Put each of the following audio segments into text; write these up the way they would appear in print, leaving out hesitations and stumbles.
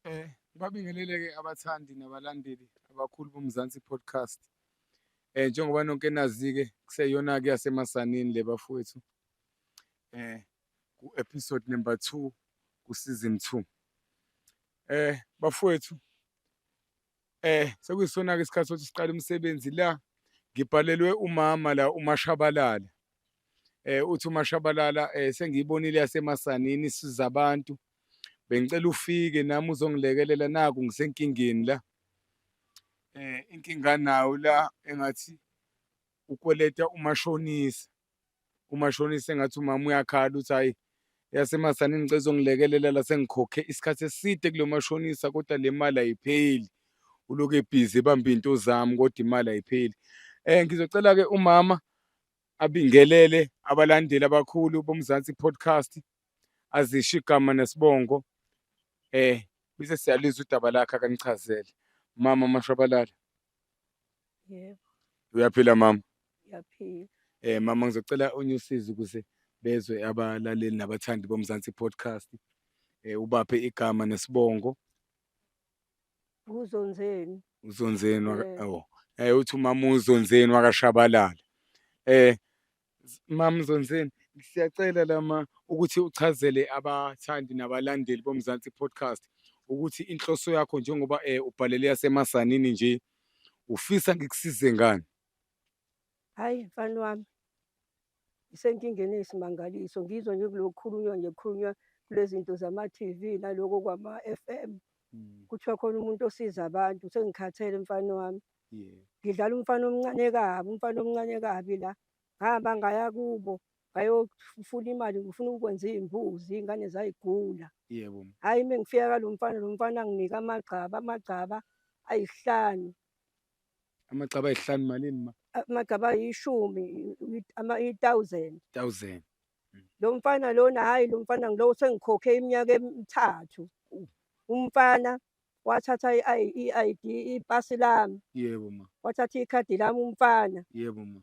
Ngibabingelele-ke abathandi nabalandeli abakhulu boMzansi Podcast. Njengoba nonke nazi-ke kuseyiyona-ke yasemasanini le bafowethu. Ku-episode number 2 ku-season 2. Bafowethu, sekuyisona-ke isikhathi sokuthi siqale umsebenzi la. Ngibhalelwe umama la uMashabalala. Uthi uMashabalala sengiyibonile yasemasanini isiza abantu. Bengicela ufike nami uzongilekelela naku ngisenkingeni la. Inkinga nawo la engathi ukweleta umashonisa. Umashonisa engathi umama uyakhala uthi hhayi yasemasanini ngicela uzongilekelela la sengikhokhe isikhathi eside kulo mashonisa kodwa le mali ayipheli. Uloku ebhizi ebamba iy'nto zami kodwa imali ayipheli. Ngizocela-ke umama abingelele abalandeli abakhulu boMzansi Podcast, azisho igama nesibongo. Bese siyalizwa udaba lakhe akanichazele. Mama Mashabalala, Yebo, uyaphila mama? ngiyaphila. Mama ngizocela unyusize ukuze bezwe abalaleli nabathandi boMzansi Podcast. Ubaphe igama nesibongo. Uzonzeni. UZonzeni Yebo. uthi umama uZonzeni wakaShabalala. Mama Zonzeni, siyacela lama ukuthi uchazele abathandi nabalandeli boMzansi Podcast ukuthi inhloso yakho njengoba ubhalele yasemasanini nje ufisa ngikusize ngani? Hhayi mfana wami, ngisenkingeni eyisimangaliso. Ngizwa nje kulokhu kukhulunywa kule zinto zama-TV naloko kwama-FM. Kuthiwa khona umuntu osiza abantu. Sengikhathele mfana wami. Ngidlala umfana omncane kabi la. Ngahamba ngaya kubo ngayofuna imali, ngifuna ukwenza iy'mbuzi, iy'ngane zayigula. Yebo. Hhayi uma ngifika lo mfana anginika amagcaba ayisihlanu. Amagcaba ayisihlanu malini ma? Amagcaba ayishumi, 1,000. 1,000. Lo mfana lona, hhayi lo mfana ngilo sengikhokhe iminyaka emithathu. Umfana wathatha i-ID, ipasi lami. Yebo ma. Wathatha ikhadi lami umfana. Yebo ma.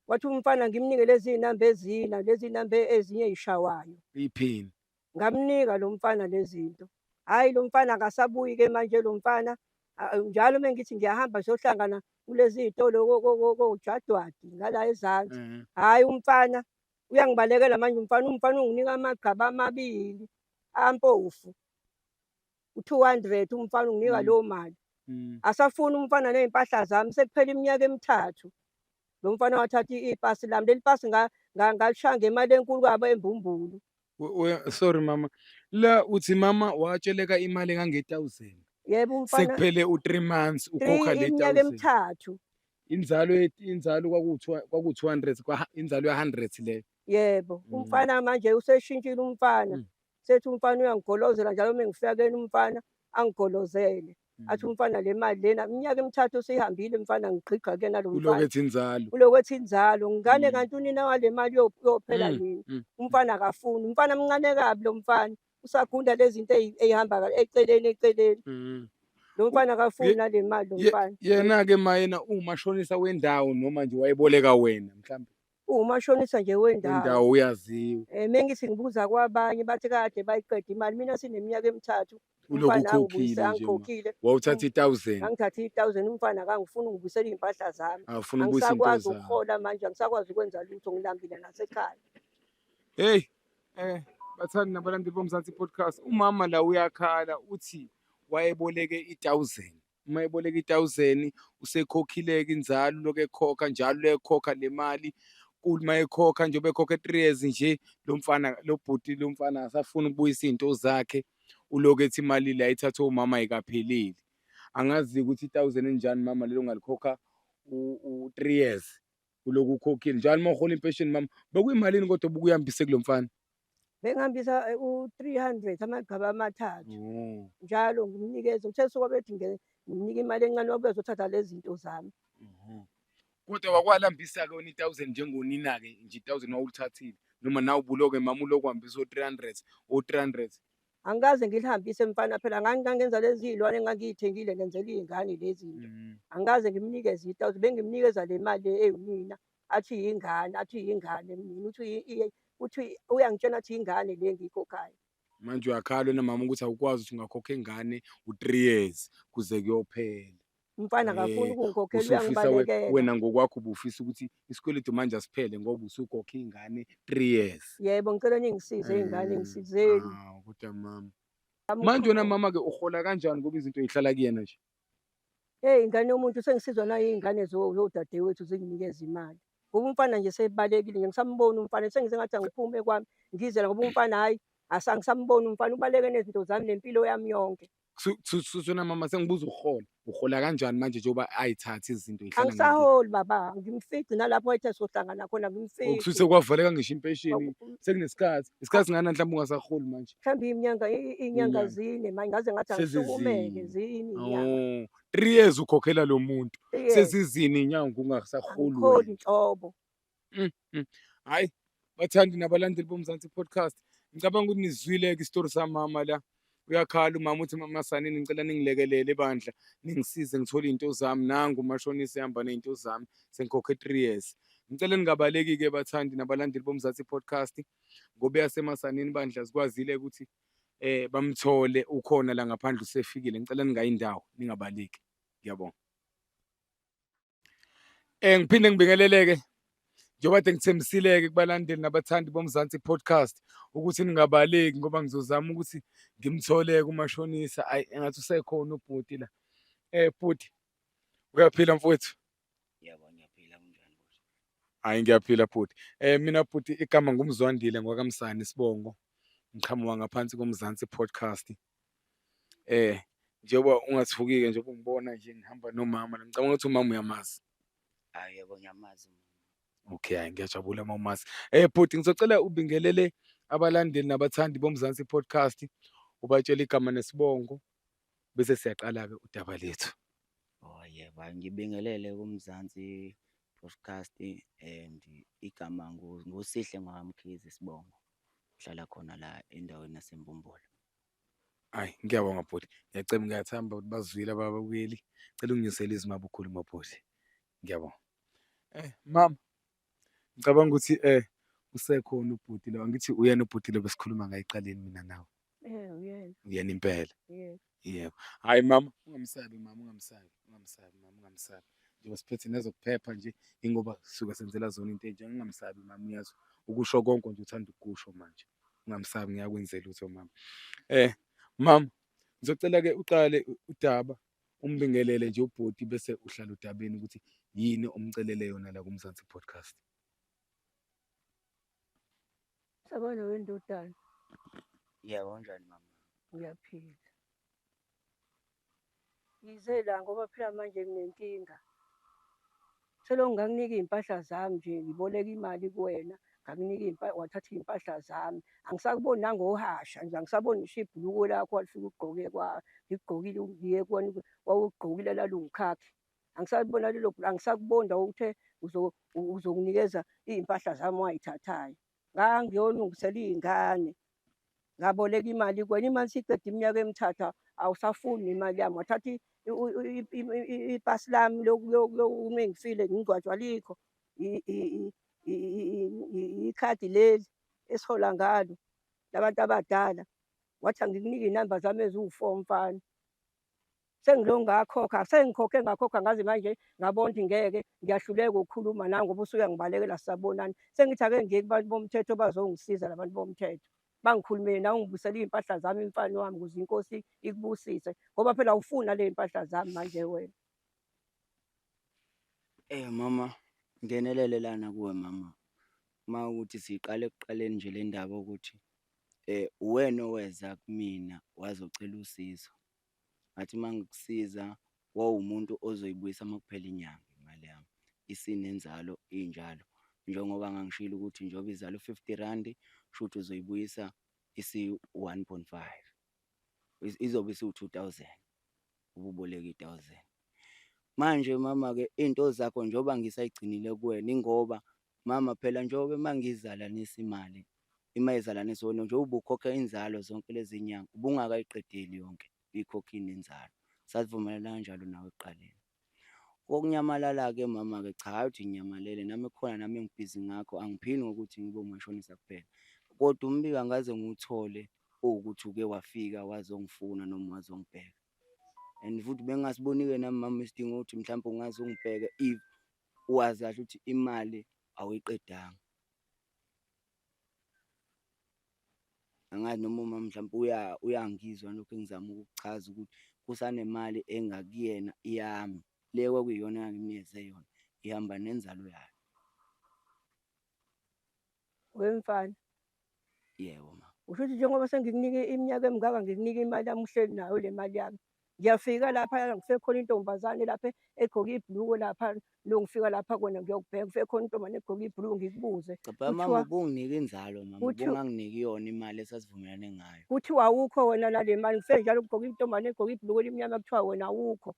Wathi umfana ngimnike lezi iy'namba ezina, lezi iy'namba ezinye ey'shawayo. Iphini. Ngamnika lo mfana lezi zinto. Hhayi lo mfana akasabuyi-ke manje lo mfana. Njalo uma ngithi ngiyahamba siyohlangana kulezi y'tolo kojadwadi ngala ezansi. Hhayi umfana uyangibalekela manje umfana unginika amagcaba amabili ampofu. U-200 umfana unginika leyo mali. Asafuni umfana ney'mpahla zami, sekuphele iminyaka emithathu. Lo mfana wathatha ipasi lami. Leli pasi ngalishaya ngemali enkulu kabi embumbulu. Sorry mama. La uthi mama watsheleka imali engange-1,000. Yebo umfana. Sekuphele u-3 months ukhokha le 1,000. Iminyaka emithathu. Inzalo kwaku-200 inzalo ya-100 leyo. Yebo, umfana manje useshintshile umfana. Sethi umfana uyangigolozela njalo uma ngifika kuyena umfana angigolozele. Athi umfana le mali lena iminyaka emithathu seyihambile mfana ngigqigqa kuyena lo mfana. Ulokhu ethi inzalo. Ulokhu ethi inzalo. Ngane kanti unina wale mali yophela nini? Umfana akafuni. Umfana mncane kabi lo mfana. Usagunda lezi zinto ey'hamba eceleni. Lo mfana akafuni nale mali lo mfana. Yena-ke ma yena umashonisa wendawo noma nje wayeboleka wena mhlawumbe? Uwumashonisa nje wendawo. Wendawo uyaziwa. Mengithi ngibuza kwabanye bathi kade bayiqeda imali. Mina sineminyaka emithathu. Ulokhu Umfana ukhokhile angikhokhile. wawuthatha 1,000. Ngangithatha 1,000 umfana akangifuni ungibuyisele iy'mpahla zami. Awufuna ukubuyisa into Angisakwazi zami. ukuhola manje, angisakwazi ukwenza lutho, ngilambile nasekhaya. Hey, bathandi nabalandeli boMzansi Podcast. Umama la uyakhala uthi wayeboleke 1,000. Uma eboleka 1,000 usekhokhile-ke inzalo lokhu ekhokha njalo ekhokha le mali. Uma ekhokha njengoba ekhokha 3 years nje lo bhuti lo mfana akasafuni ukubuyisa iy'nto zakhe. Ulokhu ethi imali le ayithathwe umama ayikapheleli. Angazi ukuthi 1,000 enjani mama lelo ngalikhokha u-3 years. Ulokhu ukhokhile njalo uma uhola impesheni mama bekuyimalini kodwa obukuyihambise kulo mfana? Bengihambisa u-300 amagcaba amathathu. Njalo ngimnikeza, ngithe suka bethi ngimnika imali encane wabuye ezothatha lezi zinto zami. Kodwa wakwalambisa-ke wena 1,000 njengonina-ke nje 1,000 wawulithathile noma nawe ubuloke mama ulokhu uhambisa o-300. Angikaze ngilihambise mfana phela ngangenza lezi iy'lwane engangiy'thengile ngenzela iy'ngane lezi zinto. Angikaze ngimnikeze 1,000, bengimnikeza le mali ewunina. Athi yingane mina. Uthi uyangitshela athi yingane le engiyikhokhayo. Manje uyakhala wena mama ukuthi awukwazi ukuthi ungakhokha ingane u-3 years kuze kuyophela. Umfana akafuni ukungikhokhela Usufisa uyangibalekela. wena ngokwakho ubufisa ukuthi isikweletu manje asiphele ngoba usukhokhe ingane 3 years. Yebo, ngicela ningisize iy'ngane ngisizeni. Kodwa mama. Manje wena mama-ke uhola kanjani ngoba izinto y'hlala kuyena nje? Eyi, ingane yomuntu sengisizwa nayiy'ngane zodadewethu zinginikeza imali. Ngoba umfana nje sebalekile nje angisamboni umfana sengize ngathi angiphume kwami ngize la ngoba umfana hhayi angisamboni umfana ubaleke nezinto zami nempilo yami yonke. Wena mama sengibuza ukuhola. Uhola kanjani manje njengoba ayithathe izinto y'hlala ngakini? Angisaholi baba, ngimfici nalapho wayethe sizohlangana khona Okusuthi ngimfici. sekwavaleka ngisho impesheni sekunesikhathi. Isikhathi singana mhlawumbe ungasaholi manje. Mhlawumbe iy'nyanga Iy'nyanga. zine manje ngaze ngathi angihlukumeke zini iy'nyanga. 3 years ukhokhela lo muntu. 3 years Sezizini iy'nyanga ungasaholi angikholi wena. nhlobo. Hhayi, bathandi nabalandeli boMzansi Podcast. Ngicabanga ukuthi nizwile-ke isitori samama la. Uyakhala umama uthi mama Sanini ngicela ningilekelele bandla. Ningisize ngithole iy'nto zami. Nangu umashonisa ehamba ney'nto zami. Sengikhokhe 3 years. Ngicela ningabaleki-ke bathandi nabalandeli boMzansi Podcast. Ngoba eyasemasanini bandla zikwazile ukuthi bamthole ukhona la ngaphandle usefikile. Ngicela ningayi ndawo ningabaleki. Ngiyabonga. Ngiphinde ngibingelele-ke njengoba kade ngithembisile-ke kubalandeli nabathandi boMzansi Podcast ukuthi ningabaleki ngoba ngizozama ukuthi ngimthole-ke umashonisa. Ayi engathi usekhona ubhuti la. Bhuti, uyaphila mfowethu? Yebo, ngiyaphila kunjani futhi? Hhayi ngiyaphila bhuti. Mina bhuti igama ngumZwandile ngwakamsani Sibongo. Ngiqhamuka ngaphansi koMzansi Podcast. Njengoba ungathuki-ke njengoba ungibona nje ngihamba nomama la ngicabanga ukuthi umama uyamazi. Hhayi, yebo, ngiyamazi. Okay, hhayi ngiyajabula uma umazi. Bhuti ngizocela ubingelele abalandeli nabathandi boMzansi Podcast, ubatshele igama nesibongo bese siyaqala-ke udaba lethu. Oh yebo, hhayi, ngibingelele kuMzansi Podcast and igama nguSihle Ngwamkhize Sibongo. Ngihlala khona la endaweni yaseMbumbulu. Hhayi ngiyabonga bhuti. Ngiyathamba ukuthi bazwile ababukeli. Cela unginyusele izwi uma ukhuluma bhuti. Ngiyabonga. Mama, ngicabanga ukuthi usekhona ubhuti lo. Angithi uyena ubhuti lo besikhuluma ngaye ekuqaleni mina nawe. Uyena. Uyena impela. Yebo. Yebo. Hhayi mama, ungamesabi mama, ungamesabi mama, ungamesabi. Njengoba siphethe nezokuphepha nje, ingoba sisuke senzela zona into ey'nje. Ungamesabi mama, uyazi ukusho konke nje uthanda ukusho manje. Ungamesabi ngiyakwenzela utho mama. Mama, ngizocela-ke uqale udaba umbingelele nje ubhuti bese uhlala udabeni ukuthi yini omcelele yona la kuMzansi Podcast. Sabona wendodana, Yebo, kanjani mama? ngiyaphila. Ngize la ngoba phela manje nginenkinga. Selokhu ngakunika iy'mpahla zami nje, ngiboleka imali kuwena, ngakunika wathatha iy'mpahla zami. Angisakuboni nangohasha nje, angisaboni ngisho ibhuluko lakho walifika ugqoke ngigqokile ngiye kuwena wawugqokile lalungikhakhi. Angisakubona angisakuboni la uthe uzonginikeza iy'mpahla zami oway'thathayo. Ngangiyolungisela iy'ngane, ngaboleka imali kuwena. Imali isicede iminyaka emithathu awusafuni imali yami. Wathatha ipasi lami uma ngifile ngingcwatshwa alikho. Ikhadi leli esihola ngalo labantu abadala. Wathi angikunike iy'namba zami eziwu-4 mfana. Sengilokhu ngakhokha, sengikhokhe ngakhokha ngaze manje ngabona ukuthi ngeke ngiyahluleka ukukhuluma nawe ngoba usuyangibalekela sisabonana. Sengithi ake ngiye kubantu bomthetho bazongisiza la bantu bomthetho. Bangikhulumele nawe ungibuyisele iy'mpahla zami mfana wami ukuze inkosi ikubusise ngoba phela awufuni nale y'mpahla zami manje wena. Mama, ngenelele lana kuwe mama. Uma ukuthi siqale ekuqaleni nje le ndaba ukuthi uwena oweza kumina wazocela usizo. Ngathi uma ngikusiza wawumuntu ozoyibuyisa uma kuphela inyanga imali yami. Isinenzalo injalo. Njengoba ngangishilo ukuthi njengoba izalo 50 randi, kushuthi uzoyibuyisa isi-1.5. Izobe isi-2,000. Ububoleka 1,000. Manje mama-ke iy'nto zakho njengoba ngisayigcinile kuwena ingoba mama phela njengoba mangizalanisa imali, imayizalanisa wena njengoba ubukhokha inzalo zonke lezi nyanga, ubungakayiqedeli yonke uyikhokhile inzalo. Savumelana kanjalo nawe ekuqaleni. Okunyamalala-ke mama-ke cha, hhayi ukuthi nginyamalele nami kukhona nami engibhizi ngakho. Angiphili ngokuthi ngibe umashonisa kuphela, kodwa umbiko angaze ngiwuthole ukuthi uke wafika wazongifuna noma wazongibheka. And futhi bengasiboni-ke nami mama isidingo ukuthi mhlawumbe ungaze ungibheke if wazi kahle ukuthi imali awuyiqedanga. Angazi noma uma mhlawumbe uyangizwa lokhu engizama ukukuchaza ukuthi kusanemali engakuyena iyami, le kwakuyiyona engangimnikeze yona ihamba nenzalo yayo. Wemfana, Yebo ma. usho ukuthi njengoba sengikunika iminyaka emingaka ngikunika imali yami uhleli nayo le mali yami. Ngiyafika laphaya kufike khona intombazane lapha egqoke ibhuluko lapha, lo ngifika lapha kona ngiyokubheka kufike khona intombazane egqoke ibhuluko ngikubuze. Cha phela mama ubunginika inzalo mama, ubunganginiki yona imali esasivumelane ngayo. Kuthiwa awukho wena nale mali, ngifike njalo ugqoke intombazane egqoke ibhuluko elimnyama kuthiwa wena awukho.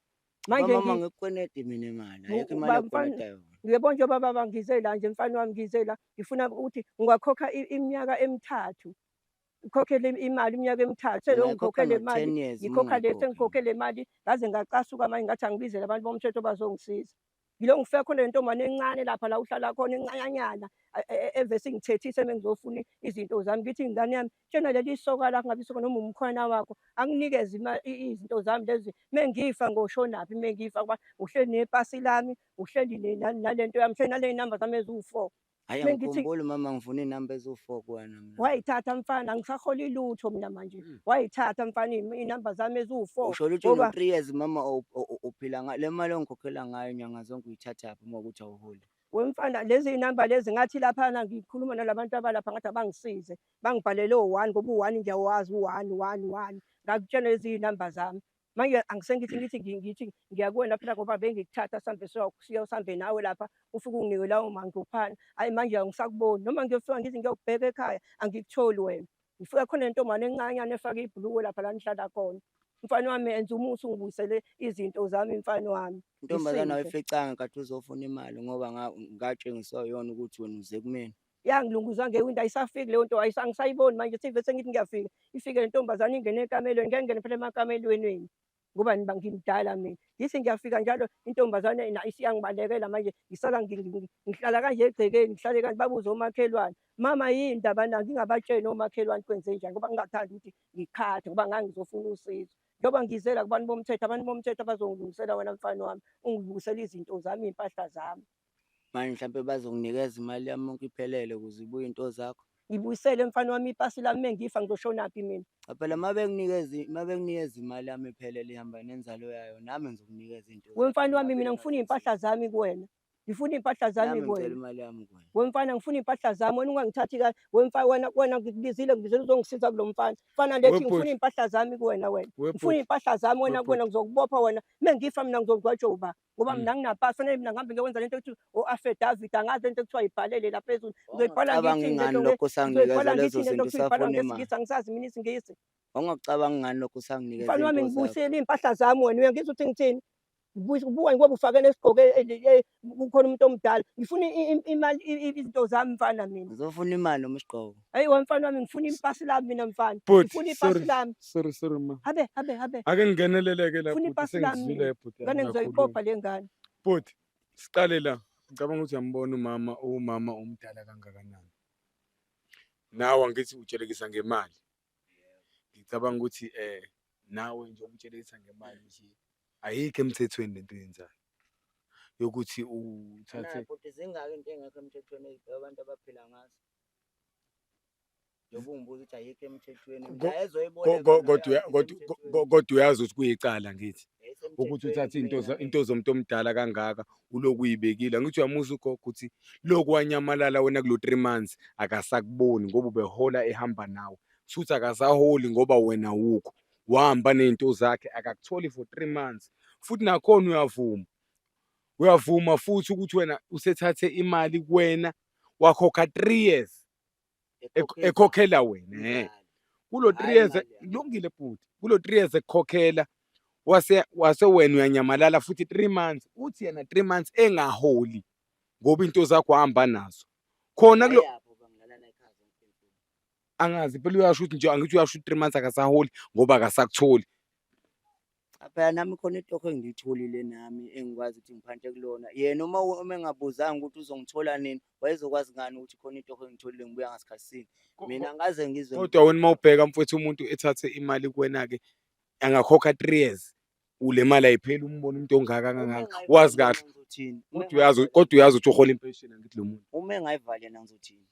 Manje mama ngikukweneta mina imali, ayikho imali ekukweneta yona. Yebo nje baba ngize la nje mfana wami ngize la ngifuna ukuthi ungakhokha iminyaka emithathu. Ukhokhele imali iminyaka emithathu selongikhokhele imali ngikhokha le sengikhokhele imali ngaze ngacasuka manje ngathi angibizele abantu bomthetho bazongisiza. Yilo ngifika khona le ntombazane encane lapha la uhlala khona encanyanyana evese ingithethise mengizofuna izinto zami. Ngithi ingane yami tshena leli soka la kungabe isoka noma umkhwana wakho anginikeze izinto zami lezi mengifa ngoshonaphi mengifa ngoba uhleli nepasi lami uhleli nalento yami uhleli nale namba zami eziwu-4. Hhayi angikhumbuli mama ngifuna iy'namba eziwu-4 kuwena mina. Wayithatha mfana angisaholi lutho mina manje. Wayithatha mfana iy'namba zami eziwu-4. Usho ukuthi uno-3 years mama uphila ngayo le mali ongikhokhela ngayo nyanga zonke uyithathaphi uma kuwukuthi awuholi? Wemfana lezi iy'namba lezi ngathi laphana ngikhuluma nalabantu abalapha ngathi abangisize bangibhalele o-1 ngoba u-1 ngiyawazi u-1. Ngakutshela lezi iy'namba zami. Manje ngithi ngiyakuwena phela ngoba bengikuthatha sambe siyosambe nawe lapha ufike unginike lawo mangiphana. Hhayi manje angisakuboni noma ngiyofika ngithi ngiyokubheka ekhaya angikutholi wena. Ngifika khona nentombazane encanyana efake ibhuluko lapha la nihlala khona. Mfana wami enza umusa ungibuyisele izinto zami mfana wami. Intombazane awayificanga kade uzofuna imali ngoba ngatshengiswa yona ukuthi wena uze kumina. Yangilunguza ngewindi ayisafiki leyo nto angisayiboni manje sivese ngithi ngiyafika. Ifike le ntombazane ingene ekamelweni ngeke ngene phela emakamelweni ngoba ngimdala mina. Ngithi ngiyafika njalo intombazane isiyangibalekela manje ngisala ngihlala kanje egcekeni ngihlale kanti babuze omakhelwane. Mama yini ndaba na ngingabatsheli omakhelwane kwenze njani ngoba ngingathandi ukuthi ngikhathe ngoba ngangizofuna usizo. Njengoba ngizela kubantu bomthetho abazongilungisela wena mfana wami ungilungisele izinto zami iy'mpahla zami. Manje mhlampe bazokunikeza imali yami yonke iphelele ukuze ibuye into zakho. Ngibuyisele mfana wami ipasi lami mengifa ngizoshonaphi mina. Cha phela mabenginikeza imali yami iphelele ihamba nenzalo yayo nami ngizokunikeza into. Wemfana wami mina ngifuna iy'mpahla zami kuwena. Ngifuna iy'mpahla zami ngicela kuwena. imali yami kuwena. Wemfana ngifuna iy'mpahla zami wena ungangithathi kahle. Wena ngikubizile uzongisiza kulo mfana. Mfana lethi ngifuna iy'mpahla zami kuwena wena. Ngifuna iy'mpahla zami wena ngizokubopha wena. Mengifa mina ngizokugwajoba ngoba mina nginapasi fanele mina ngihambe ngiyokwenza lento ekuthiwa o-affidavit angazi lento ekuthiwa ibhalele la phezulu. Ungacabanga ngani lokho usanginikeza lezo zinto usafuna imali? Angisazi mina isingisi. Ungacabanga ngani lokho usanginikeza Mfana wami into zakho? ngibuyisele iy'mpahla zami wena uyangizwa ukuthi ngithini? Ubuka ngoba ufakele isigqoko kukhona umuntu omdala. Ngifuna imali izinto zami mfana mina. Ngizofuna imali noma isigqoko. Hayi wemfana wami ngifuna ipasi lami mina mfana. Ngifuna ipasi lami. Sorry ma. Habe. Ake ngingeneleleke la Ngifuna bhuti ipasi lami. sengizwile bhuti. Ngane ngizoyiqopha le ngane. Bhuti siqale la. Ngicabanga ukuthi uyambona umama omdala kangakanani. Nawe angithi utshelekisa ngemali. Ngicabanga ukuthi nawe nje utshelekisa ngemali nje ayikho emthethweni lento yenzayo yokuthi uthathe. Futhi zingaki into engekho emthethweni abantu abaphila ngazo? Njengoba ungibuza ukuthi ayikho emthethweni kodwa uyazi ukuthi kuyicala ngithi ukuthi uthathe into zomuntu omdala kangaka uloku uyibekile. Angithi uyamuza ugogo ukuthi loku wanyamalala wena kulo 3 months akasakuboni ngoba ubehola ehamba nawe. Futhi akasaholi ngoba wena wukho wahamba ney'nto zakhe akakutholi for 3 months. Futhi nakhona uyavuma futhi ukuthi wena usethathe imali kuwena wakhokha 3 years ekhokhela wena. Kulo 3 years kulungile bhuti. Kulo 3 years ekukhokhela wase wena uyanyamalala futhi 3 months uthi yena 3 months engaholi ngoba into zakho hamba nazo. Khona kulo angazi phela uyasho ukuthi nje angithi uyasho 3 months akasaholi ngoba akasakutholi. Phela nami khona itoho engiyitholile nami engikwazi ukuthi ngiphante kulona. Yena uma engabuzanga ukuthi uzongithola nini, wayezokwazi ngani ukuthi khona itoho engiyitholile ngibuya ngasikhathi sini. Mina angikaze ngizwe Kodwa wena uma ubheka mfowethu umuntu ethathe imali kuwena-ke angakhokha 3 years, le mali ayipheli umbone umuntu ongaka kangaka, wazi kahle. ngizothini? Kodwa uyazi ukuthi uhola impesheni angithi lo muntu. Uma engayivali yena ngizothini?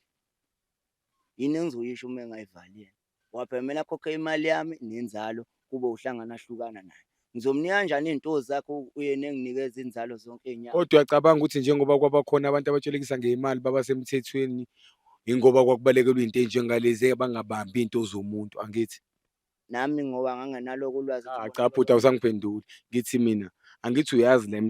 Yini engizoyisho uma engayivali yena? Ngoba phela kumele akhokhe imali yami nenzalo kube uhlangana ahlukana naye. Ngizomnika kanjani iy'nto zakhe uyena enginikeza inzalo zonke iy'nyanga? Kodwa uyacabanga ukuthi njengoba kwabakhona abantu abatshelekisa ngey'mali baba semthethweni, yingoba kwakubalekelwa iy'nto ey'njengalezi abangabambi iy'nto zomuntu, angithi? Nami ngoba nganginaloko ulwazi Cha bhuti awusangiphenduli. Ngithi mina angithi uyazi la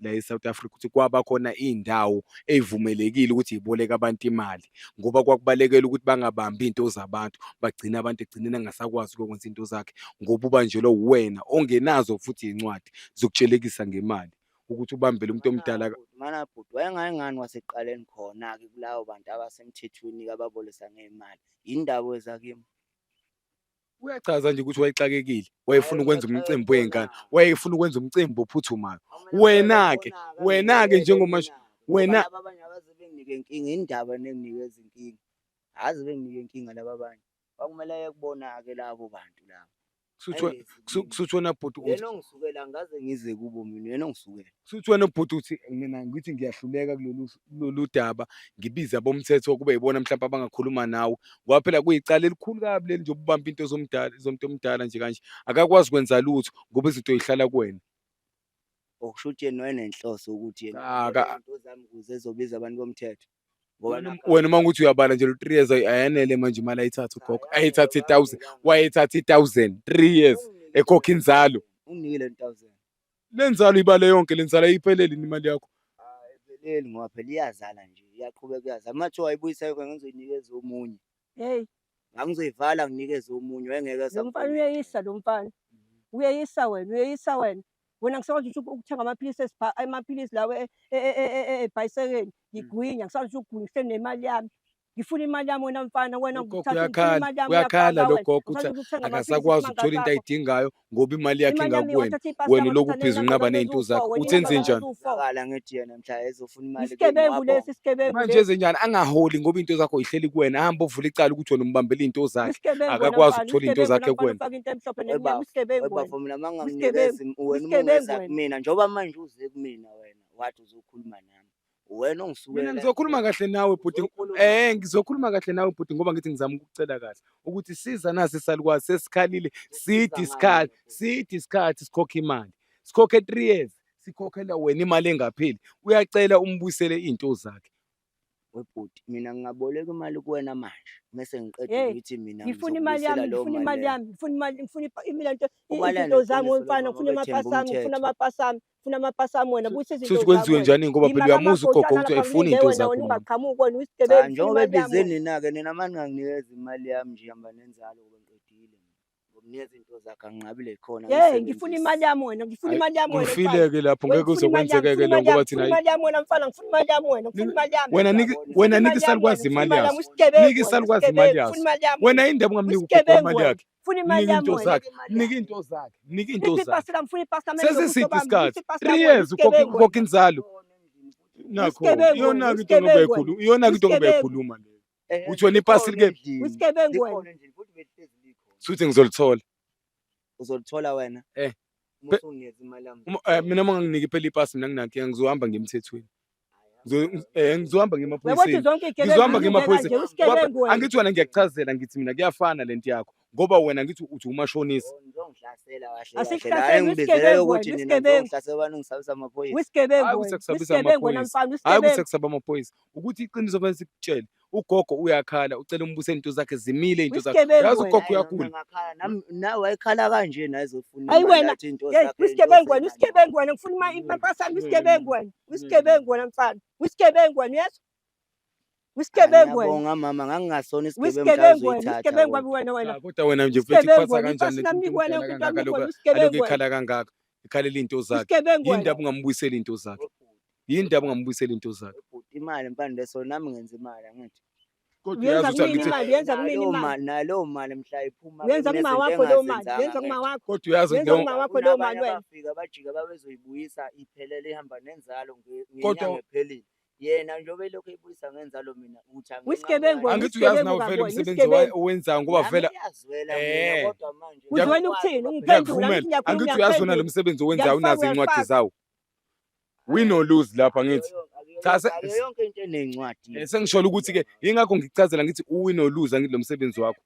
la e-South Africa ukuthi kwaba khona iy'ndawo ey'vumelekile ukuthi y'boleke abantu imali, ngoba kwakubalekela ukuthi bangabambi iy'nto zabantu, bagcine abantu ekugcineni engasakwazi ukuyokwenza iy'nto zakhe ngoba ubanjelwe uwena ongenazo futhi iy'ncwadi zokutshelekisa ngemali ukuthi ubambele umuntu omdala. Mana bhuti, wayengayingani wasekuqaleni khona-ke kulabo bantu abasemthethweni-ke ababolekisa ngey'mali? Yini indaba weza kimi? Uyachaza nje ukuthi wayexakekile, wayefuna ukwenza umcimbi wey'ngane, wayefuna ukwenza umcimbi ophuthumayo. Wena-ke njengomasho wena. Laba abanye abaze benginike inkinga, yini indaba nenginikeza inkinga? Aze benginike inkinga laba abanye. Kwakumele kubona-ke labo bantu labo. Kusuthi wena bhuti uthi Yena ongisukela angaze ngize kubo mina, yena ongisukela. kusuthi wena bhuti uthi mina ngithi ngiyahluleka kulolu daba, ngibize abomthetho kube yibona mhlawumpe abangakhuluma nawe, ngoba phela kuyicala elikhulu kabi leli nje ubamba into zomuntu omdala nje kanje. Akakwazi ukwenza lutho ngoba izinto y'hlala kuwena. Okusho ukuthi yena wayenenhloso ukuthi Cha, yena into zami ukuze ezobiza abantu bomthetho. Ngoba Wena uma ukuthi uyabala nje lo 3 years ayanele manje imali ayithatha ugogo, ayithatha 1,000, wayethatha 1,000, 3 years ekhokha inzalo. unginikile 1000. Le nzalo ibale yonke, le nzalo ayipheleli imali yakho. Ayipheleli ngoba phela iyazala nje, iyaqhubeka iyazala. Mathiwa wayibuyisa yonke ngizoyinikeza omunye. Hey, Ngangizoyivala nginikeze omunye wayengeke lo mfana uyeyisa lo mfana. Uyeyisa wena, uyeyisa wena. Wena ngisakwazi ukuthi ukuthenga amaphilisi lawa ebhayisekeni, ngigwinya, ngisakwazi ukuthi ugwinya uhleli nemali yami. Ngifuna imali yami wena mfana, wena Ugogo ngithatha ngifuna imali yami uyakhala lo wena. gogo Ngisakwazi ukuthi ukuthenga amaphilisi akasakwazi isimanga ukuthola into sakho. ayidingayo ngoba imali yakhe Imali yami ingakuwena. wathatha ipasi Wena yakho, ulokhu wathatha ubhizi unqaba ney'namba ney'nto zazo zakho. eziwu-4, Uthi enze wena njani? ngizakala ngithi yena mhla ezofuna imali isigebengu lesi, isigebengu Manje lesi. enze njani? Angaholi ngoba iy'nto zakho yihleli kuwena. Ahambe ovula icala ukuthi wena umbambele iy'nto zakhe. Isigebengu wena Akakwazi mfana, ukuthola iy'nto isigebengu zakhe wena mfana, kuwena. ufake into emhlophe nemnyama, isigebengu wena. mina uma Isigebengu, ngingakunikeza wena uma isigebengu ungeza wena. kumina njengoba manje uze kumina wena wathi uzokhuluma nami. Wena ongisukela Mina ngizokhuluma kahle nawe bhuti. Uzokhuluma. Ngizokhuluma kahle nawe bhuti ngoba ngithi ngizama ukukucela kahle ukuthi siza nasi isalukwazi sesikhalile side isikhathi sikhokha imali. Sikhokhe 3 years, sikhokhela wena imali engapheli. Uyacela umbuyisele iy'nto zakhe. webhuti, mina ngingaboleka imali kuwena manje mese ngiqeda Hey, ngithi mina ngifuna imali yami, leyo ngifuna imali leyo. yami, ngifuna imali, ngifuna izinto Ubalane zami neqiniso wemfana, lokuba ngifuna mabethemba amapasi ami, ngifuna umthetho. amapasi ami, ngifuna amapasi ami wena, buyisa izinto Suthi zami kwenziwe wena. njani ngoba phela uyamuzwa ugogo ukuthi ayifuni iy'nto wena, zakho wena mama. ungaqhamuki wena, Cha, uyisigebengu, ngifuna njengoba imali yami ebizeni wena. nina-ke nina mani nganginikeza imali yami nje ihamba nenzalo ngoba ngiqedile. Ngomnikeza iy'nto zakhe anginqabile khona Ngifuna imali yami wena, ngifuna imali yami wena mfana. Ngifile-ke lapho Wena ngeke ngifuna imali yami, uzokwenzeka-ke ngifuna lo imali yami, ngoba ngifuna thina imali yami wena mfana, ngifuna imali yami wena, ngifuna imali yami. wena nika Ngifuna isalukazi ngifuna imali yazo. usigebengu Nika wena, isalukazi usigebengu, imali ngifuna yazo. imali yami Wena yini indaba ungamnika ugogo usigebengu imali wena. yakhe? Ngifuna imali Nika yami into wena. zakhe. Nika into zakhe. Nika into Liphi zakhe. ipasi lami, ngifuna ipasi lami Sesiside elinobuso bami, isikhathi. liphi ipasi 3 lami wena, years usigebengu ukhokha wena. inzalo. Nakho Usigebengu iyona wena, into ngoba usigebengu wena. iyona into ngoba Usigebengu. ekhuluma leyo. Uthi wena ipasi like Usigebengu wena. suthi ngizolithola. Uzolithola wena Pe- usunginikeza imali yami. Mina uma nginginike phela ipasi mina nginankinga ngizohamba ngemthethweni. Ngizohamba Uyabona ngemaphoyiseni. zonke iy'gebengu Ngizohamba zibukeka ngemaphoyiseni. nje, usigebengu wena. Angithi wena ngiyakuchazela ngithi mina kuyafana lento yakho ngoba wena ngithi uthi umashonisa. Ngizongihlasela kahle Asikuhlaseli, kahle. usigebengu Ngibizele wena, ukuthi nina usigebengu. ngizongihlasela abantu ngisabisa amaphoyisa. Usigebengu Hayi wena. ukuthi akusabisa Usigebengu wena amaphoyisa. mfana, Hayi ukuthi usigebengu. akusaba amaphoyisa. Ukuthi iqiniso fanele sikutshele. Ugogo uyakhala ucela umbuyisele into zakhe zimile into zakhe. Usigebengu Yazi wena. ugogo uyagula. Nawe wayekhala kanje naye ezofuna Hayi imali wena, yathi into hey, zakhe. usigebengu wena, usigebengu wena, ngifuna impasi yami, usigebengu wena. Usigebengu wena mfana. Usigebengu wena, uyezwa? Usigebengu wena. Ngiyabonga mama, ngangingasona isigebengu Usigebengu wena, uzoyithatha usigebengu wena. wami wena. Kodwa wena nje mfethu Usigebengu ikuphatha wena, kanjani ipasi lento nami wena, omdala ukuthi kangaka wami wena, alokhu usigebengu wena. ekhala kangaka. Ekhalela into zakhe. Usigebengu Yini wena. indaba ungambuyiseli into zakhe? Yini indaba ungambuyiseli into zakhe? Imali mfana leso nami ngenza imali angithi. Kodwa Uyenza uyazi ukuthi kumina angithi imali, yenza kumina imali. naleyo mali mhla iphuma Uyenza kuma kunezinto wakho leyo mali, engazenzanga yenza kuma ngethu. wakho. kodwa uyazi Uyenza kuma wakho leyo Kunabanye mali wena. abafika bajika babezoyibuyisa iphelele ihamba nenzalo Kodwa- ngenyanga ephelile. Yena njengoba elokhu eyibuyisa ngenzalo mina uthi Uyisigebengu wena, angithi uyazi uyisigebengu nawe vele kabi wena, umsebenzi uyisigebengu. owenzayo ngoba vele ngiyazwela mina Eh. kodwa manje Uzwela ukuthini? Ungiphendula, ngiyakuvumela angithi ngiyakhuluma angithi uyazi wona lo ngiyakuphendula. msebenzi owenzayo Ngiyakufaka, unazo iy'ncwadi uyazifaka. zawo win or lose lapha ngithi Cha, Akuyo yonke into eney'ncwadi. sengisholo ukuthi-ke yingakho ngikuchazela ngithi uwin or lose angithi lo msebenzi wakho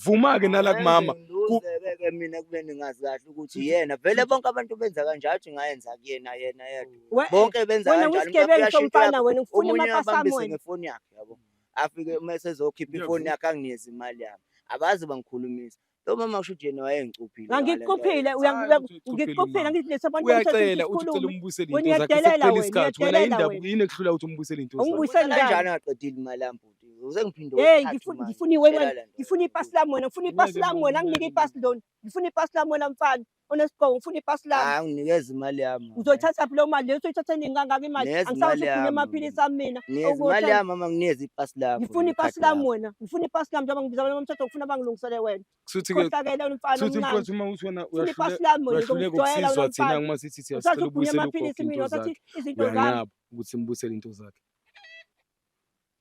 vuma-ke nala kumama Ngiluzeke-ke mina kubeni ngazi kahle ukuthi yena vele bonke abantu benza kanjalo athi ngayenza kuyena yedwa. Bonke benza Wena kanjalo. uyisigebengu somfana wena, ufuna Omunye amapasi ami abambise wena. ngefoni yakhe yabo. Afike mase ezokhipha ifoni yakhe anginikeze imali yami. Abazi bangikhulumisa. Lo mama kusho ukuthi yena wayengicuphile. Angikucuphile, ngikucuphile, angithi nesabantwana uyacela uthi ucela umbuyisele Wena into zakhe uyadelela sekuphela wena, isikhathi wena uyadelela indaba wena. yini ekuhlula ukuthi umbuyisele into zakhe Ungibuyisele njani? Kanjani angaqedile imali yami bhuti? Uzengiphinde Hey, wesithathu manje. ngifuna iwe Tshela wena, le nto. ngifuna ipasi lami wena, ngifuna ipasi lami wena, anginike ipasi lona. Ngifuna ipasi lami wena mfana, onesigqoko, ngifuna ipasi lami. Unginikeza imali yami. Uzoyithatha phi leyo mali leyo? Uzoyithatha nini kangaka imali? Nikeza Angisazi imali ufuna yami. amaphilisi ami mina. Nikeza imali yami mama nginikeze ipasi lakho. Ngifuna ipasi lami wena, ngifuna ipasi lami njengoba ngibiza abantu bomthetho ngifuna bangilungisele wena. kusuthi-ke Khohlakele wena mfana suthi omncane. mfowethu uma uthi wena Ngifuna ipasi lami wena, uyahluleka ngizokujwayela ukusizwa wena thina mfana. uma sithi Usazi siyasicela ugcine ubuyisele amaphilisi ugogo mina, into uthatha zakhe izinto zami. uyanqaba ukuthi simbuyisele into zakhe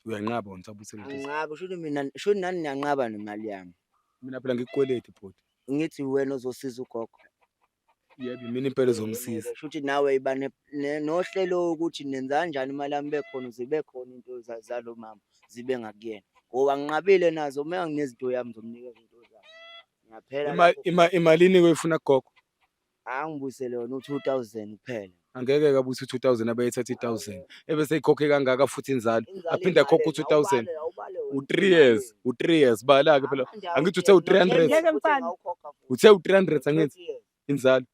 uyanqaba wena abuyisele into zakhe Anginqaba shuthi mina shuthi nani niyanqaba nemali yami. mina phela ngikukweleti bhuti Ngithi wena uzosiza ugogo. yebo mina impela ezomsiza Shuthi nawe iba nohlelo ukuthi nenza kanjani imali yami bekhona zibe khona into zalo mama zibe ngakuyena. Ngoba nginqabile nazo uma nginezinto yami zomnikeza into zami. Ngiyaphela imalini kuyifuna kugogo angibuyisele yona u-2000 kuphela. angeke kabuyise u-2000 abayithatha i-1000 ebese ikhokhe kangaka futhi inzalo aphinde akhokhe u-2000 u-3 years u-3 years bala-ke phela angithi uthe u-300 Ngeke mfana. uthe u-300 angithi inzalo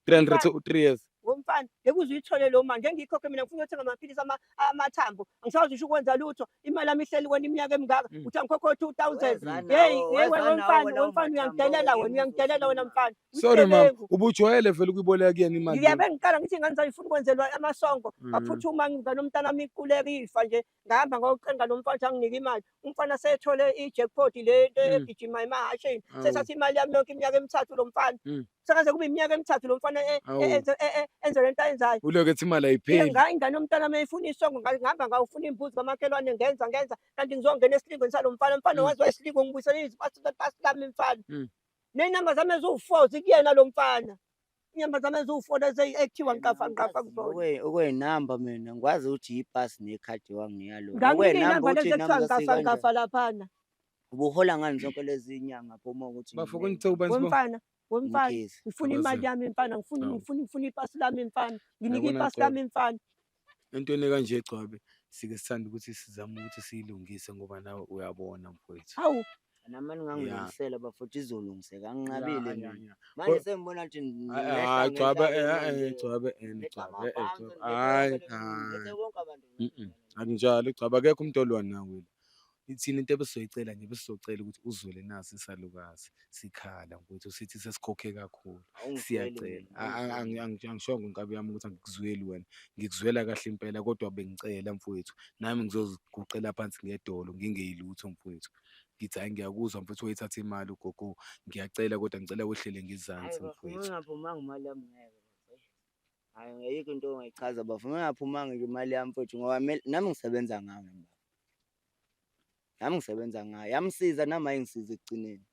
300 u-3 years Womfana, ngeke uze uyithole leyo mali. Ngeke ngiyikhokhe mina, ngifuna ukuyothenga amaphilisi amathambo. Angisazi usho ukwenza lutho. Imali yami ihleli kwena iminyaka emingaka. Uthi angikhokhe 2000. Hey, wemfana, uyangidelela wena, uyangidelela wena mfana. sorry mama Uyisigebengu. ubujwayele vele ukuyiboleka kuyena imali Ngiyabe ngiqala ngithi ingane zami ifuna ukwenzelwa amasongo. Aphuthuma ngingane umntana wami iquleka ifa nje. Ngahamba ngayocenga lo mfana ukuthi anginike imali. Umfana sethole i-jackpot le nto egijima emahasheni. Sethatha imali yami yonke iminyaka emithathu lo mfana. Sekaze kube iminyaka emithathu lo mfana enze le nto ayenzayo. uloku ethi imali ayipheli Ingane yomntana uma ifuna isongo ngihamba ngawufuna imbuzi kamakhelwane ngenza kanti ngizongena esilingweni salo mfana. Mfana wazi wayesilingo ngibuyisele izipasi lami mfana. Ney'namba zami eziwu-4 zikuyena lo mfana. Iy'namba zami eziwu-4 lezi ekuthiwa ngiqafa kuzona. Okwey'namba mina ngikwazi ukuthi yibhasi nekhadi wanginika lona. Nganginika iy'namba lezi ekuthiwa ngiqafa laphana. Ubuhola ngani zonke lezi nyanga phuma ukuthi bafo kunithe ubanzi Wemfana, Mkhize. ngifuna imali yami mfana, ngifuna ipasi lami mfana. Nginike ipasi lami mfana. entweni kanje gcwabe sike sithanda ukuthi sizame ukuthi siyilungise ngoba nawe uyabona mfowethu Hawu, nami ningangilungisela bafuthu izolungiseka anginqabile mina. ya. Manje sengibona ukuthi hayi gcwabe gcwabe hayi akunjalo gcwabe akekho umuntu olwa nawe ithina into ebesizoyicela nje besizocela ukuthi uzwele naso isalukazi sikhala mfowethu sithi sesikhokhe kakhulu siyacela angishongo nkabi yami ukuthi angikuzweli wena ngikuzwela kahle impela kodwa bengicela mfowethu nami ngizoziguqela phansi ngedolo ngingeyilutho mfowethu ngithi hayi ngiyakuzwa mfowethu wayithatha imali ugogo ngiyacela kodwa ngicela wehlele ngizansi mfowethu ungaphumanga imali yami ngeke hayi ngayikho into ongayichaza bafuna ungaphumanga nje imali yami mfowethu ngoba nami ngisebenza ngayo nami ngisebenza ngayo yamsiza nami ayingisiza ekugcineni.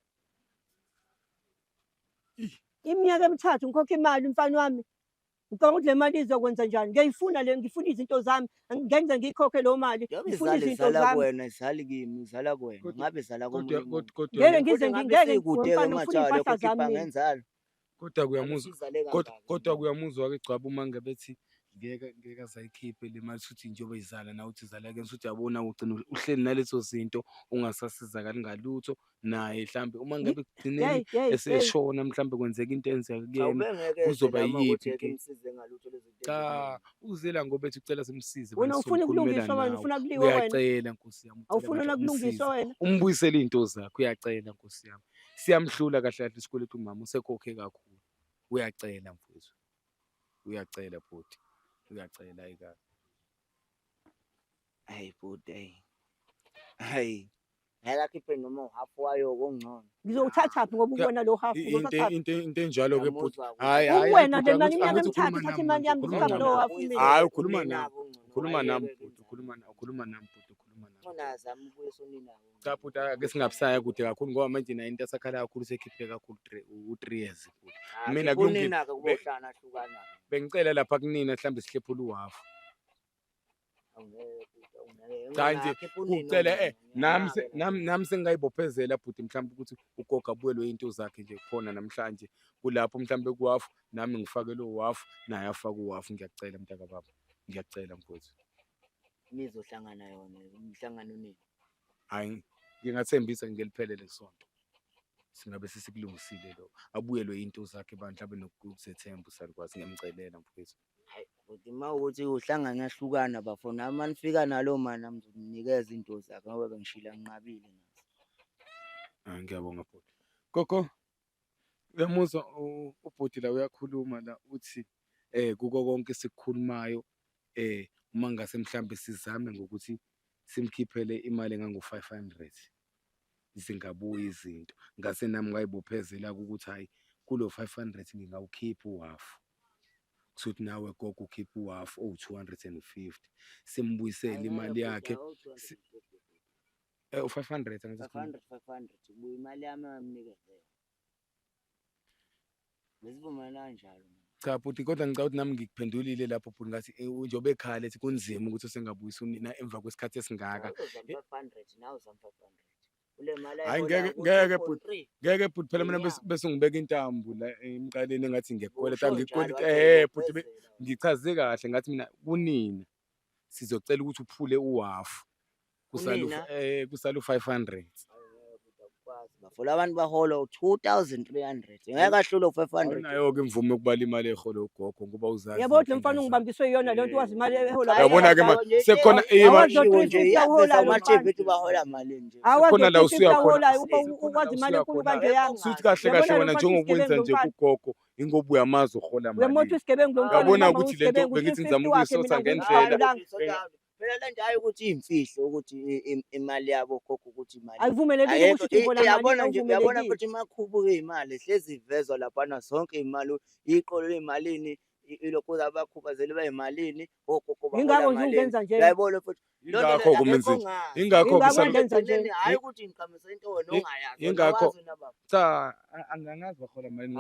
iminyaka emithathu ngikhokha imali mfana wami. Ngicabanga ukuthi le mali izokwenza njani? Ngiyayifuna ngifuna izinto zami. Ngenze ngiyikhokhe leyo mali. Ngifuna izinto zami. Kuwena izali kimi izala kuwena ngabe izala komunye umuntu. Ngeke ngize ngeke kude-ke mfana ngifuna impahla zami mina. ngenzalo. kodwa kuyamuzwa-ke gcwaba uma ngabe ethi ngeke azayikhiphe le mali suthi njengoba izala nawe uthi izala kuyena suthi yabona ugcina uhleli nalezo zinto ungasasizakali ngalutho naye mhlambe uma ngabe ekugcineni eseshona mhlambe kwenzeka into eyenzeka kuyena kuzoba yiphi cha uzela ngoba ethi ucela simsize Wena ufuna ukulungiswa wena, ufuna kuliwe wena. uyacela nkosi yami Awufuna nakulungiswa wena. umbuyisele iy'nto zakhe uyacela nkosi yami siyamhlula kahle kahle isikweletu umama usekhokhe kakhulu uyacela mfowethu uyacela bhuti uyacela ayikahle Hayi bhuti Hhayi, ngeke akhiphe noma uhafu wayo okungcono. Ngizowuthathaphi ngoba ubona lo hafu ngizothathaphi? into enjalo-ke bhuti. Uyamuzwa-ke Hhayi, ubaba. hhayi, Uwena nje bhuti, mina angithi iminyaka ukhuluma emithathu nami uthatha manje, imali yami ukhuluma ngizihambele nami. ohafu mina. Hhayi, Unina ukhuluma nami ungcono, bhuti, ukhuluma nami bhuti, ukhuluma nami. ungazami ukubuyisa unina Cha bhuti, ake singabisaya kude kakhulu ngoba manje nayo into esakhala kakhulu sekhiphe kakhulu u-3 years bhuti. Mina khipha kulungile. unina-ke kubohlana hlukana. Bengicela lapha kunina mhlawumbe sihlephule uhafu. Cha nje ukucela nami sengingayibophezela bhuti mhlawumbe ukuthi ugogo abuyelwe into zakhe nje khona namhlanje kulapho mhlawumbe kuhafu nami ngifake lo hafu naye afake uhafu. Ngiyakucela mntaka baba, ngiyakucela mfowethu. nizohlangana yona umhlangano nini? Hhayi, ngingathembisa ngeliphelele sonto singabe sesikulungisile lo abuyelwe into zakhe mhlawumbe nokuzethemba usalukwazi. Ngiyamcelela mfowethu. Hhayi kodwa uma kuwukuthi uhlangana hlukana bafona uma nifika nalo mani amzonikeza into zakhe ngoba bengishilo anginqabile nazo. Hhayi, ngiyabonga bhuti. Gogo, uyamuzwa ubhuti la uyakhuluma la uthi kuko konke esikukhulumayo uma ngase mhlambe sizame ngokuthi simkhiphele imali engango-500 zingabuyi izinto. Ngase nami ngayibophezela ukuthi hhayi kulo 500 ngingawukhipha uhafu. Kusuthi nawe gogo ukhiphe uhafu owu-250 simbuyisele imali yakhe. U-500 angithi 500 ubuye imali yami amnikezele. Besivumelana kanjalo. Cha bhuti, kodwa ngicabanga ukuthi nami ngikuphendulile lapho bhuti ngathi njengoba ekhala ethi kunzima ukuthi usengabuyisa unina emva kwesikhathi esingaka. 500 nawe 500. Kule mali Hhayi ngeke bhuti, ngeke bhuti phela mina bese ngibeka intambo la emqaleni engathi ngiyakukweleta. Angikukweleti bhuti, ngichaze kahle ngathi mina kunina sizocela ukuthi uphule uhafu kusale u-500. bafuna abantu bahola 2300 ngeke ahlule 500. Nayo-ke imvume yokubala imali eholo ugogo ngoba uzazi. Yabo lo mfana ungibambiswe yona le nto wazi imali ehola. Yabona-ke manje sekhona ama-TV bahola malini nje. khona la usuyakhona. Ukwazi imali enkulu kanje yami. Suthi kahle kahle wena njengokwenza nje kugogo ingoba uyamazi uhola Uyamoto malini. isigebengu lo mfana. Yabona ukuthi le nto bengithi ngizama ukuyisotha ngendlela. Phela le nto hayi ukuthi iy'mfihlo ukuthi imali yabo gogo ukuthi imali. Ayivumelekile ukuthi ubona mali. Yabona futhi makhubuke iy'mali hlezi ivezwa laphana zonke iy'mali iqolo ley'malini ilokhu abakhubazeli bay'malini ogogo ingakho nje ungenza nje. uyayibona futhi Ingakho kumenze ingakho hayi ukuthi ngikhamisa into wena ongayazi. ingakho cha angangazi bahola malini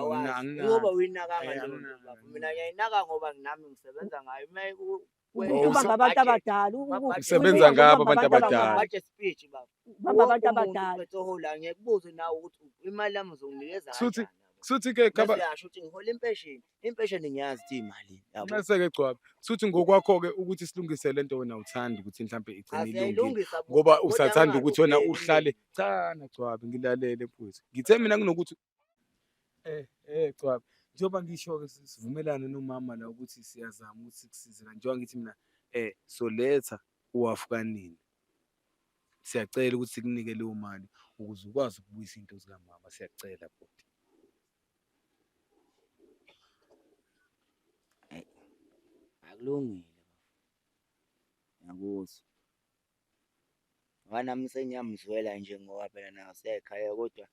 ngoba uyinakanga leyo nto baba. Mina ngiyayinaka ngoba nami ngisebenza ngayo. Ubamba abantu abadala. Usebenza ngabo abantu abadala. Baje speech baba. Ubamba abantu abadala. Bethola ngiyekubuza nawe ukuthi imali yami uzokunikeza Suthi kanjani. ke khaba Yasho ukuthi ngihola impesheni. Impesheni ngiyazi ukuthi imali yabo. mase-ke Gcwabi suthi ngokwakho-ke ukuthi silungise le nto wena uthanda ukuthi mhlawumbe igcine ilungile Asiyayilungisa ngoba usathanda ukuthi wena uhlale. Cha na Gcwabi, ngilalele mfowethu, ngithe mina kunokuthi Gcwabi njengoba ngisho-ke sivumelane nomama la ukuthi siyazama ukuthi sikusize njengoba ngithi mina soletha uhafu kanina, siyacela ukuthi sikunike leyo mali ukuze ukwazi ukubuyisa into zikamama. Siyakucela bhuti. Akulungile. Ngiyakuzwa. Ngoba nami sengiyamzwela nje ngoba phela nayo seyikhaya kodwa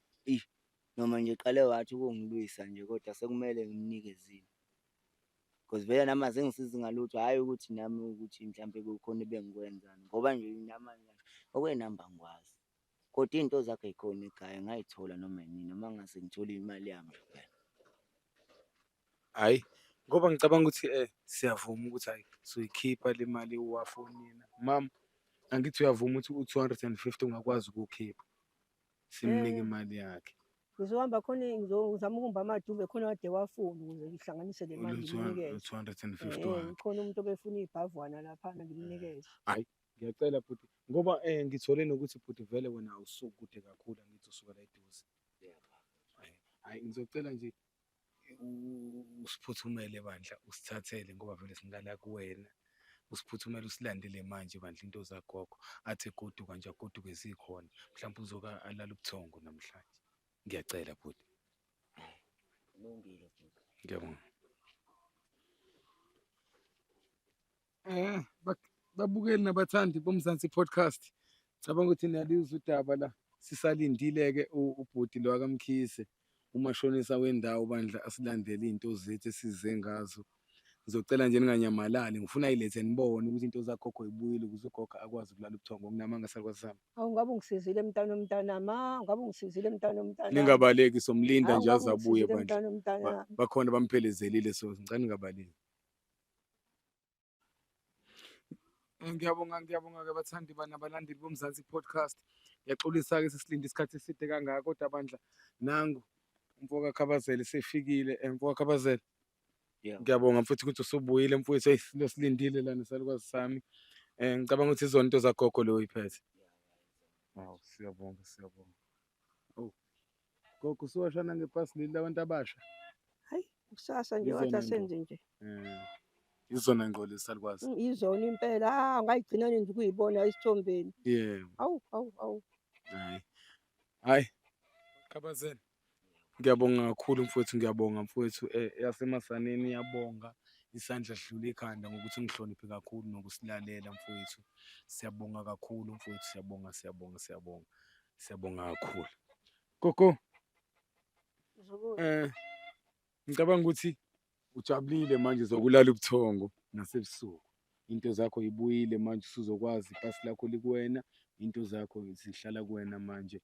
noma nje qale wathi ukungilwisa nje kodwa sekumele ngimnikezile. Because vele nami azengisizi ngalutho, hhayi ukuthi nami ukuthi mhlampe kukhona ebengikwenzani ngoba nje namanje okwenamba ngikwazi. Kodwa iy'nto zakhe y'khona ekhaya ngayithola noma yinini noma ngingase ngithole imali yami phela. Hhayi, ngoba ngicabanga ukuthi siyavuma ukuthi hhayi soyikhipha le mali uhafu nina. Mama, angithi uyavuma ukuthi u-250 ungakwazi ukuwukhipha simnike imali yakhe. Ngizohamba khona ngizozama ukumba amadumbe khona kade wafuna ukuze ngihlanganise le mali ngimnikeze. 250 Khona umuntu obefuna ibhavwana laphana ngimnikeze. Hhayi, ngiyacela bhuti ngoba ngithole nokuthi bhuti vele wena awusuki kude kakhulu, angithi usuka la eduze. Hhayi, ngizocela nje usiphuthumele bandla usithathele ngoba vele singala kuwena. Usiphuthumele usilandele manje bandla into zagogo athi goduka nje agoduke zikhona mhlawumbe uzoka alala ubuthongo namhlanje. Ngiyacela bhuti. Kulungile futhi. Ngiyabonga. Babukeli nabathandi boMzansi Podcast, Cabanga ukuthi niyalizwa udaba la sisalindile-ke ubhuti lo akaMkhise umashonisa wendawo bandla asilandele iy'nto zethu esize ngazo. Ngizocela nje ninganyamalali ngifuna yilethe nibone ukuthi iy'nto zagogo y'buyile ukuze ugogo akwazi ukulala ubuthongo kunamanga salukwazi sami. Hawu ngabe ungisizile mntanomntanami, ngabe ungisizile mntanomntanami. Ningabaleki somlinda Hawu nje ngabe aze abuye ungisizile bandla. mntanomntanami. Bakhona bamphelezelile so ngicela ningabaleki. Ngiyabonga-ke bathandi nabalandeli boMzansi Podcast. Ngiyaxolisa-ke sesilinde isikhathi eside kangaka kodwa bandla nangu umfo kaKhabazela esefikile. Mfo kaKhabazela, Yebo. ngiyabonga mfowethu ukuthi usubuyile mfowethu. Eyi silosilindile lana salukazi sami. Ngicabanga ukuthi izona into zagogo lo uyiphethe. Hawu siyabonga, siyabonga. Oh, gogo usuwashana ngebhasi leli labantu abasha? Hayi kusasa nje Yizona wathi ngqo. asenze nje. Izona ngqo lezi salukwazi. Yizona impela, ngayigcina nje ukuyibona esithombeni. Yebo. Hawu. Hhayi, Khabazela, ngiyabonga kakhulu mfowethu, ngiyabonga mfowethu. Yasemasaneni iyabonga, isandla sidlula ikhanda ngokuthi ungihloniphe kakhulu nokusilalela mfowethu. Siyabonga kakhulu mfowethu, siyabonga kakhulu. Gogo, Mzukulu. ngicabanga ukuthi ujabulile manje zokulala ubuthongo nasebusuku. Into zakho y'buyile manje usuzokwazi ipasi lakho likuwena, into zakho zihlala kuwena manje.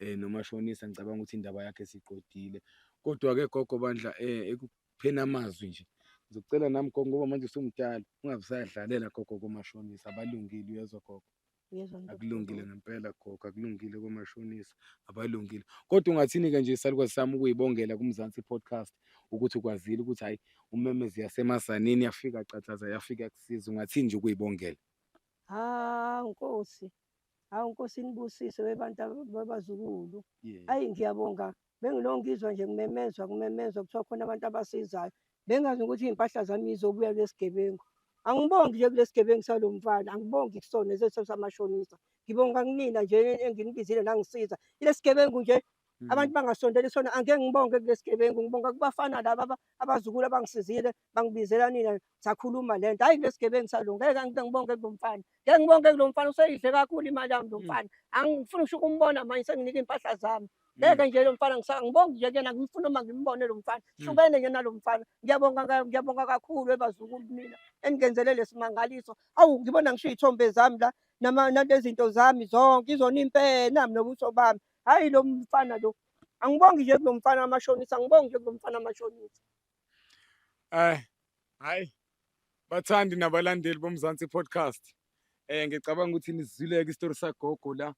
Nomashonisa ngicabanga ukuthi indaba yakhe siyiqedile. Kodwa-ke gogo bandla ekupheni amazwi nje, ngizocela nami gogo ngoba manje usumdala ungabe usayadlalela gogo komashonisa. Abalungile uyezwa gogo? Uyezwa nto Akulungile ngempela gogo, akulungile komashonisa, abalungile. Kodwa ungathini-ke nje isalukazi sami ukuyibongela kuMzansi Podcast ukuthi ukwazile ukuthi hhayi umemeze yasemasaneni yafika chathaza yafika yakusiza. Ungathini nje ukuyibongela? Nkosi. Hawu Nkosi inibusise webantu babazukulu. Yeah. Hayi ngiyabonga. Bengilokhu ngizwa nje kumemezwa kuthiwa khona abantu abasizayo. Bengazi ukuthi iy'mpahla zami yizobuya kulesi gebengu. Angibongi nje kulesi gebengu salo mfana, angibongi kusona lesi samashonisa. Ngibonga kunina nje enginibizile nangisiza. Ilesi gebengu nje abantu bangasondeli kusona angeke ngibonge kulesi gebengu. Ngibonga kubafana laba abazukulu abangisizile bangibizela nina sakhuluma le nto. Hhayi kulesi gebengu salo ngeke ngibonge kulo mfana. Ngeke ngibonge kulo mfana useyidle kakhulu imali yami lo mfana. Angifuni ngisho ukumbona manje senginika iy'mpahla zami. Ngeke nje lo mfana ngibonge nje kuyena ngifuna uma ngimbone lo mfana. Hlukene nje nalo mfana. Ngiyabonga kakhulu ebazukulu mina eningenzele lesi mangaliso. Awu ngibona ngisho iy'thombe zami la nalezi zinto zami zonke izona impela nobuso bami. Hhayi lo mfana lo. Angibongi nje kulo mfana wamashonisa, angibongi nje kulo mfana wamashonisa. Hhayi, bathandi nabalandeli boMzansi Podcast. Ngicabanga ukuthi nizwile-ke isitori sagogo la.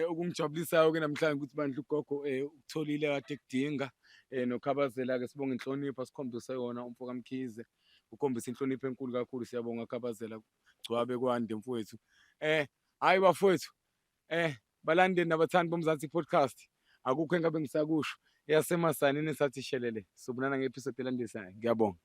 Okungijabulisayo-ke namhlanje ukuthi bandla ugogo ukutholile kade ekudinga. NoKhabazela-ke sibonga inhlonipho asikhombise yona umfo kaMkhize. Ukhombisa inhlonipho enkulu kakhulu. Siyabonga Khabazela, gcwabe kwande mfowethu. Hhayi bafowethu, balandeli nabathandi boMzansi Podcast. Akukho engabe ngisakusho. Eyasemasaneni esathi shelele. Sobonana nge-episode elandelisayo. Ngiyabonga.